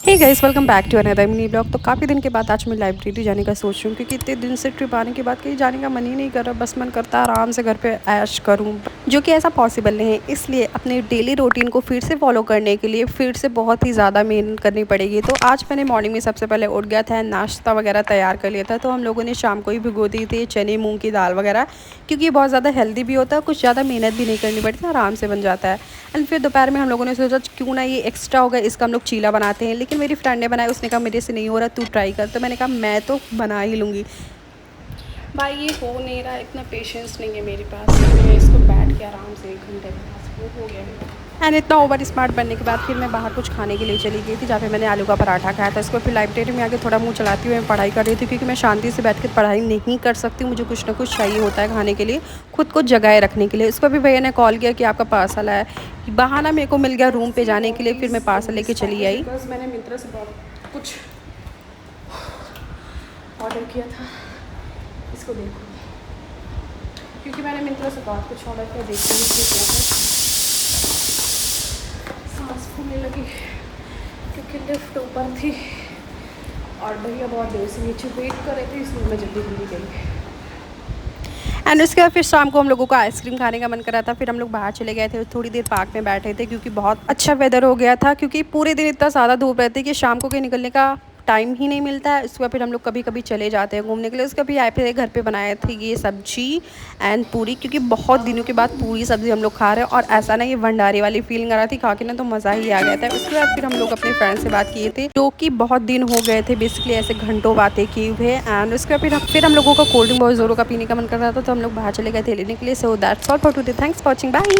Hey guys, welcome back to another mini blog. तो काफ़ी दिन के बाद आज मैं लाइब्रेरी जाने का सोच रही हूँ, क्योंकि इतने दिन से ट्रिप आने के बाद कहीं जाने का मन ही नहीं कर रहा। बस मन करता है आराम से घर पे ऐश करूँ, जो कि ऐसा पॉसिबल नहीं है। इसलिए अपने डेली रूटीन को फिर से फॉलो करने के लिए फिर से बहुत ही ज़्यादा मेहनत करनी पड़ेगी। तो आज मैंने मॉर्निंग में सबसे पहले उठ गया था, नाश्ता वगैरह तैयार कर लिया था। तो हम लोगों ने शाम को ही भिगो दी थी चने मूँग की दाल वगैरह, क्योंकि ये बहुत ज़्यादा हेल्दी भी होता है, कुछ ज़्यादा मेहनत भी नहीं करनी पड़ती, आराम से बन जाता है। एंड फिर दोपहर में हम लोगों ने सोचा क्यों ना ये एक्स्ट्रा हो गया, इसका हम लोग चीला बनाते हैं। लेकिन मेरी फ्रेंड ने बनाया, उसने कहा मेरे से नहीं हो रहा, तू ट्राई कर। तो मैंने कहा मैं तो बना ही लूँगी। भाई ये हो नहीं रहा, इतना पेशेंस नहीं है मेरे पास। मैं इसको बैठ के आराम से 1 घंटे के पास वो हो गया मेरा। एंड इतना ओवर स्मार्ट बनने के बाद फिर मैं बाहर कुछ खाने के लिए चली गई थी, जहाँ पे मैंने आलू का पराठा खाया था। इसको फिर लाइब्रेरी में आके थोड़ा मुंह चलाती हुई मैं पढ़ाई कर रही थी, क्योंकि मैं शांति से बैठ कर पढ़ाई नहीं कर सकती। मुझे कुछ ना कुछ चाहिए होता है खाने के लिए, खुद को जगाए रखने के लिए। उसको भी भैया ने कॉल किया कि आपका पार्सल आया। बहाना मेरे को मिल गया रूम पे जाने के लिए। फिर मैं पार्सल लेके चली आई। बस मैंने मिंत्रा से बहुत कुछ ऑर्डर किया था, इसको देखो, क्योंकि मैंने मिंत्रा से बहुत कुछ ऑर्डर किया। देखते हैं सांस फूलने लगी, क्योंकि लिफ्ट ऊपर थी और भैया बहुत देर से नीचे वेट कर रहे थे, इसलिए मैं जल्दी जल्दी गई। एंड उसके बाद फिर शाम को हम लोगों को आइसक्रीम खाने का मन कर रहा था। फिर हम लोग बाहर चले गए थे, थोड़ी देर पार्क में बैठे थे, क्योंकि बहुत अच्छा वेदर हो गया था। क्योंकि पूरे दिन इतना ज़्यादा धूप रहती है कि शाम को कहीं निकलने का टाइम ही नहीं मिलता है। उसके बाद फिर हम लोग कभी कभी चले जाते हैं घूमने के लिए। उसके भी आए फिर घर पे बनाए थे ये सब्जी एंड पूरी, क्योंकि बहुत दिनों के बाद पूरी सब्ज़ी हम लोग खा रहे हैं। और ऐसा ना, ये भंडारे वाली फीलिंग आ रही थी खा के ना, तो मज़ा ही आ गया था। उसके बाद फिर हम लोग अपने फ्रेंड से बात किए थे, जो कि बहुत दिन हो गए थे बेसिकली ऐसे घंटों बातें किए हुए। एंड उसके बाद फिर हम लोगों का कोल्ड ड्रिंक बहुत ज़ोरों का पीने का मन कर रहा था, तो हम लोग बाहर चले गए थे लेने के लिए। So that's all for today, thanks for watching, bye.